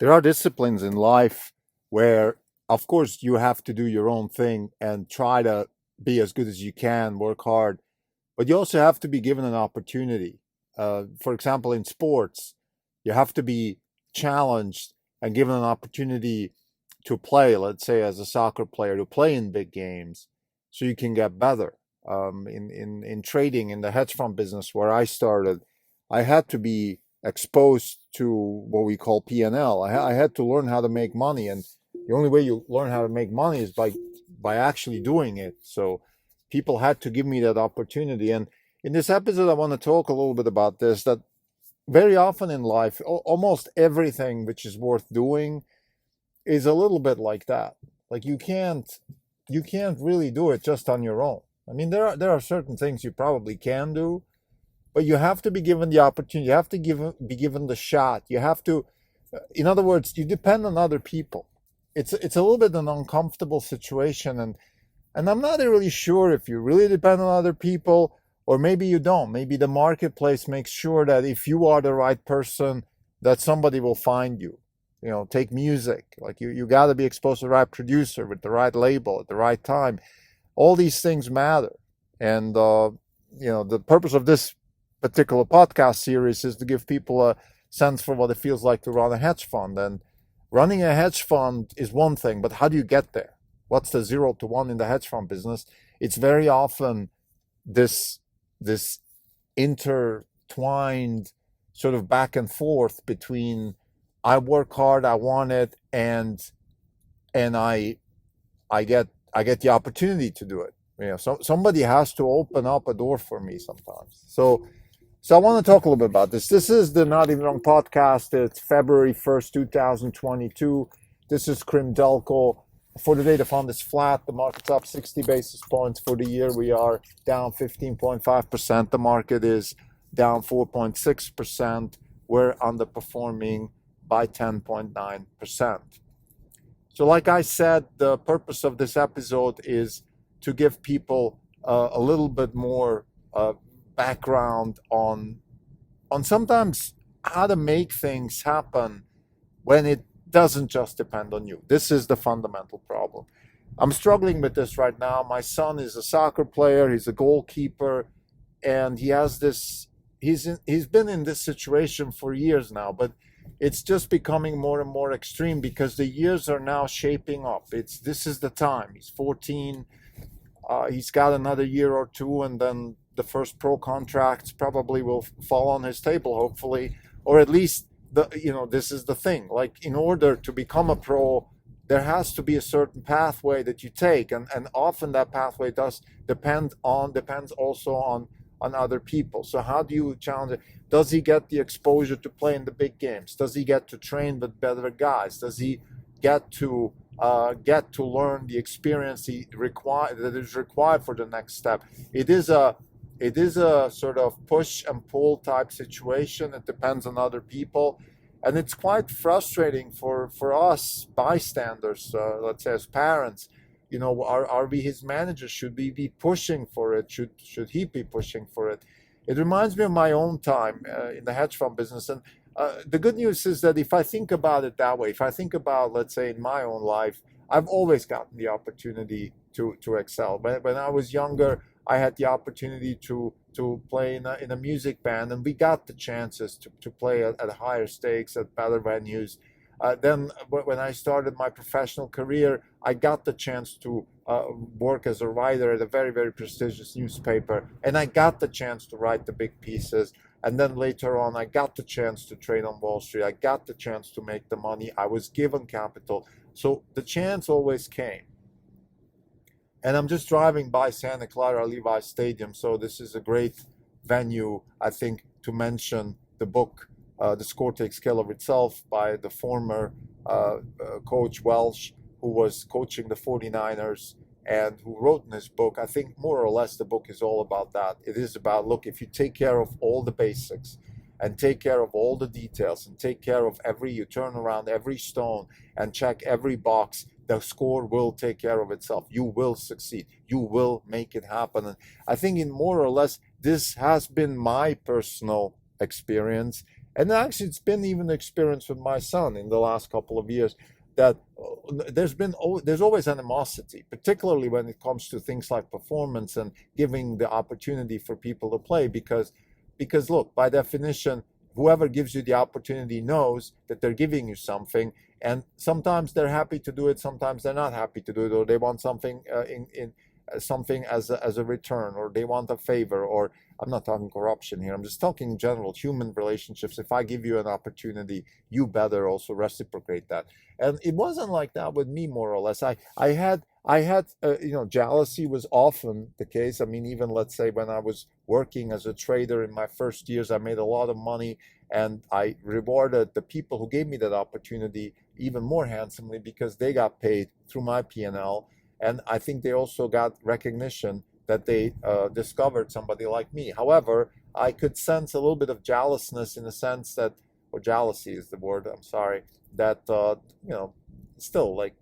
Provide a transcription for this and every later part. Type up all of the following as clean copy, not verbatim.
there are disciplines in life where, of course, you have to do your own thing and try to be as good as you can, work hard, but you also have to be given an opportunity. For example, in sports, you have to be challenged and given an opportunity to play, let's say, as a soccer player, to play in big games so you can get better. In trading, in the hedge fund business where I started, I had to be exposed to what we call P&L. I had to learn how to make money, and the only way you learn how to make money is by actually doing it. So people had to give me that opportunity. And in this episode, I want to talk a little bit about this, that very often in life, almost everything which is worth doing is a little bit like that. Like you can't really do it just on your own. I mean, there are certain things you probably can do, but you have to be given the opportunity. You have to be given the shot. You have to, in other words, you depend on other people. It's a little bit an uncomfortable situation, and I'm not really sure if you really depend on other people or maybe you don't. Maybe the marketplace makes sure that if you are the right person, that somebody will find you. You know, take music. Like you got to be exposed to the right producer with the right label at the right time. All these things matter. And, the purpose of this particular podcast series is to give people a sense for what it feels like to run a hedge fund. And running a hedge fund is one thing, but how do you get there? What's the 0 to 1 in the hedge fund business? It's very often this intertwined sort of back and forth between I work hard, I want it, and I get the opportunity to do it. So somebody has to open up a door for me sometimes. So I want to talk a little bit about this. This is the Not Even Wrong podcast. It's February 1st, 2022. This is Krim Delko. For the day, the fund is flat. The market's up 60 basis points. For the year, we are down 15.5%. The market is down 4.6%. We're underperforming by 10.9%. So like I said, the purpose of this episode is to give people a little bit more background on sometimes how to make things happen when it doesn't just depend on you. This is the fundamental problem. I'm struggling with this right now. My son is a soccer player. He's a goalkeeper, and he has this. He's been in this situation for years now, but it's just becoming more and more extreme because the years are now shaping up. This is the time. He's 14. He's got another year or two, and then the first pro contracts probably will fall on his table, hopefully, or at least this is the thing. Like, in order to become a pro, there has to be a certain pathway that you take, and often that pathway depends also on other people. So how do you challenge it? Does he get the exposure to play in the big games? Does he get to train with better guys? Does he get to learn the experience that is required for the next step? It is a sort of push and pull type situation. It depends on other people, and it's quite frustrating for us bystanders. Let's say as parents, are we his managers? Should we be pushing for it? Should he be pushing for it? It reminds me of my own time in the hedge fund business. And the good news is that if I think about it that way, if I think about, let's say, in my own life, I've always gotten the opportunity to excel. When I was younger, I had the opportunity to play in a music band, and we got the chances to play at higher stakes, at better venues. Then when I started my professional career, I got the chance to work as a writer at a very, very prestigious newspaper, and I got the chance to write the big pieces. And then later on, I got the chance to trade on Wall Street. I got the chance to make the money. I was given capital. So the chance always came. And I'm just driving by Santa Clara Levi Stadium. So this is a great venue, I think, to mention the book, The Score Takes Care of Itself, by the former coach Walsh, who was coaching the 49ers and who wrote in his book. I think more or less the book is all about that. It is about, look, if you take care of all the basics and take care of all the details and take care of you turn around every stone and check every box, the score will take care of itself. You will succeed. You will make it happen. And I think in more or less, this has been my personal experience. And actually, it's been even an experience with my son in the last couple of years that there's always animosity, particularly when it comes to things like performance and giving the opportunity for people to play, because look, by definition, whoever gives you the opportunity knows that they're giving you something, and sometimes they're happy to do it, sometimes they're not happy to do it, or they want something in something as a return, or they want a favor, or I'm not talking corruption here, I'm just talking in general human relationships. If I give you an opportunity, you better also reciprocate that. And it wasn't like that with me, more or less. I had jealousy was often the case. I mean, even let's say when I was working as a trader in my first years, I made a lot of money, and I rewarded the people who gave me that opportunity even more handsomely because they got paid through my P&L. And I think they also got recognition that they discovered somebody like me. However, I could sense a little bit of jealousness in the sense that, or jealousy is the word, I'm sorry, that, still, like,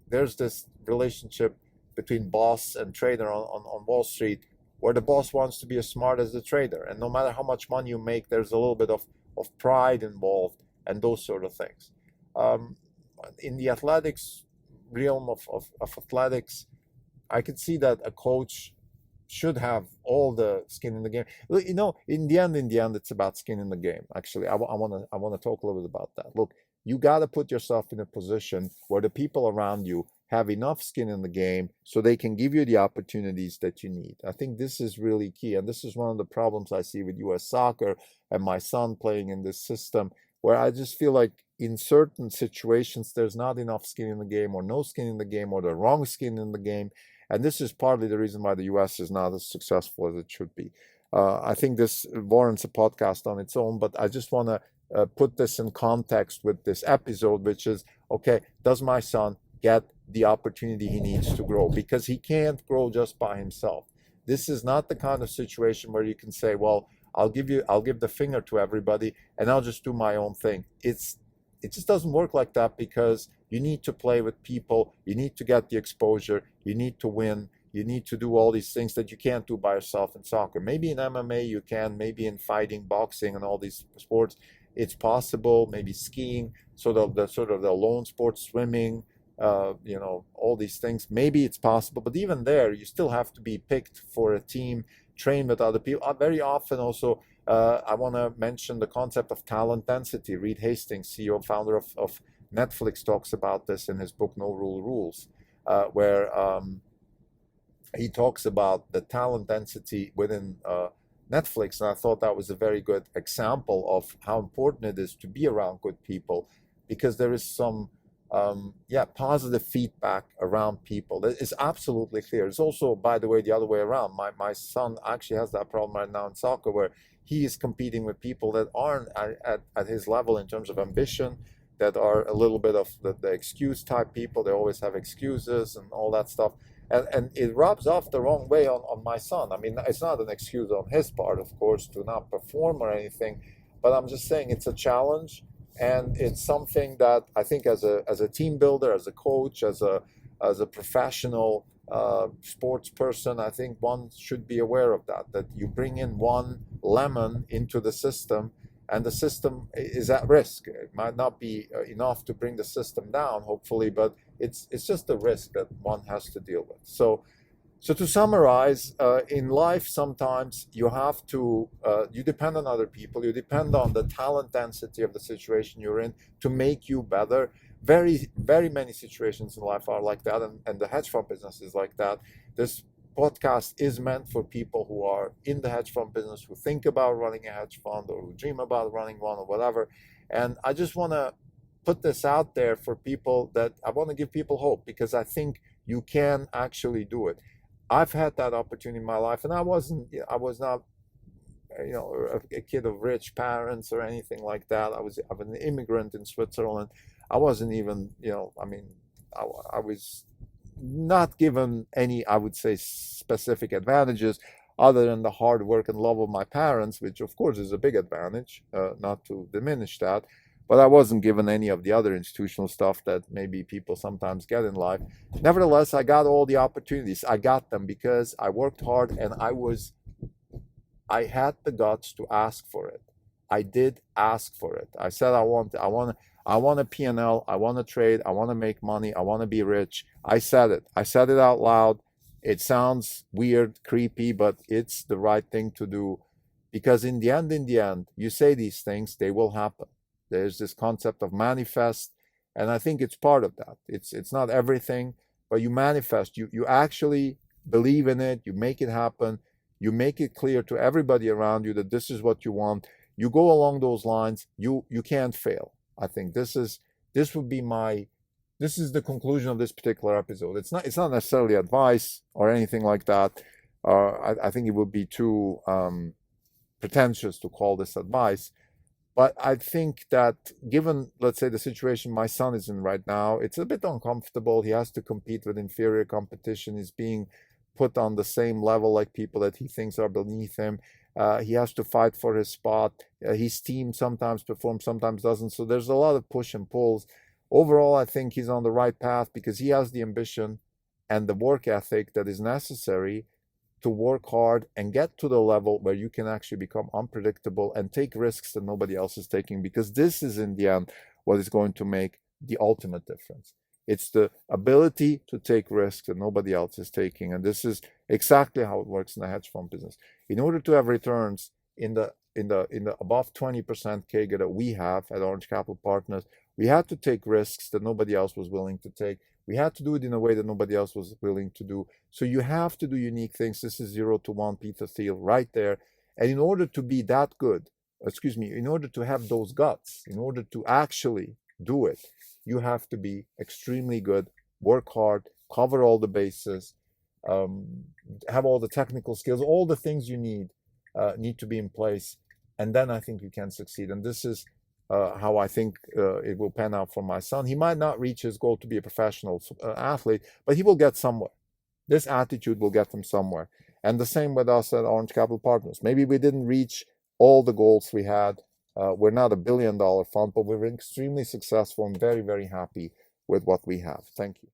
there's this relationship between boss and trader on Wall Street, where the boss wants to be as smart as the trader. And no matter how much money you make, there's a little bit of pride involved and those sort of things. Um, in the athletics realm of athletics, I could see that a coach should have all the skin in the game. In the end, it's about skin in the game. Actually, I want to talk a little bit about that. Look, you got to put yourself in a position where the people around you have enough skin in the game so they can give you the opportunities that you need. I think this is really key, and this is one of the problems I see with U.S. soccer and my son playing in this system, where I just feel like in certain situations there's not enough skin in the game, or no skin in the game, or the wrong skin in the game. And this is partly the reason why the US is not as successful as it should be. I think this warrants a podcast on its own, but I just want to put this in context with this episode, which is, okay, does my son get the opportunity he needs to grow? Because he can't grow just by himself. This is not the kind of situation where you can say, well, I'll give the finger to everybody and I'll just do my own thing. It just doesn't work like that, because you need to play with people, you need to get the exposure, you need to win, you need to do all these things that you can't do by yourself in soccer. Maybe in MMA you can, maybe in fighting, boxing, and all these sports it's possible. Maybe skiing, sort of the lone sport, swimming, all these things. Maybe it's possible, but even there, you still have to be picked for a team, train with other people. Very often, also, I want to mention the concept of talent density. Reed Hastings, CEO and founder of Netflix, talks about this in his book No Rule Rules, where he talks about the talent density within Netflix, and I thought that was a very good example of how important it is to be around good people, because there is some positive feedback around people. That is absolutely clear. It's also, by the way, the other way around. My son actually has that problem right now in soccer, where he is competing with people that aren't at his level in terms of ambition, that are a little bit of the excuse type people. They always have excuses and all that stuff. And it rubs off the wrong way on my son. I mean, it's not an excuse on his part, of course, to not perform or anything, but I'm just saying it's a challenge, and it's something that I think as a team builder, as a coach, as a professional sports person, I think one should be aware of that you bring in one lemon into the system, and the system is at risk. It might not be enough to bring the system down, hopefully, but it's just a risk that one has to deal with. So to summarize, in life, sometimes you have to, you depend on other people, you depend on the talent density of the situation you're in to make you better. Very, very many situations in life are like that, and the hedge fund business is like that. This podcast is meant for people who are in the hedge fund business, who think about running a hedge fund, or who dream about running one, or whatever. And I just want to put this out there for people, that I want to give people hope, because I think you can actually do it. I've had that opportunity in my life, and I was not, a kid of rich parents or anything like that. I'm an immigrant in Switzerland. I wasn't even, I was not given any, I would say, specific advantages other than the hard work and love of my parents, which of course is a big advantage, not to diminish that. But I wasn't given any of the other institutional stuff that maybe people sometimes get in life. Nevertheless, I got all the opportunities. I got them because I worked hard, and I had the guts to ask for it. I did ask for it. I said I want a P&L, I want to trade, I want to make money, I want to be rich. I said it. I said it out loud. It sounds weird, creepy, but it's the right thing to do because in the end, you say these things, they will happen. There's this concept of manifest, and I think it's part of that. It's not everything, but you manifest. You actually believe in it. You make it happen. You make it clear to everybody around you that this is what you want. You go along those lines. You can't fail. I think this would be my this is the conclusion of this particular episode. It's not necessarily advice or anything like that. I think it would be too pretentious to call this advice. But I think that given, let's say, the situation my son is in right now, it's a bit uncomfortable. He has to compete with inferior competition. He's being put on the same level like people that he thinks are beneath him. He has to fight for his spot. His team sometimes performs, sometimes doesn't. So there's a lot of push and pulls. Overall, I think he's on the right path because he has the ambition and the work ethic that is necessary to work hard and get to the level where you can actually become unpredictable and take risks that nobody else is taking, because this is in the end what is going to make the ultimate difference. It's the ability to take risks that nobody else is taking, and this is exactly how it works in the hedge fund business. In order to have returns in the above 20% CAGR that we have at Orange Capital Partners, we had to take risks that nobody else was willing to take. We had to do it in a way that nobody else was willing to do. So you have to do unique things. This is 0 to 1 Peter Thiel right there. And in order to be that good, in order to have those guts, in order to actually do it, you have to be extremely good, work hard, cover all the bases, have all the technical skills, all the things you need to be in place. And then I think you can succeed. And this is how I think it will pan out for my son. He might not reach his goal to be a professional athlete, but he will get somewhere. This attitude will get him somewhere. And the same with us at Orange Capital Partners. Maybe we didn't reach all the goals we had. We're not $1 billion fund, but we're extremely successful and very, very happy with what we have. Thank you.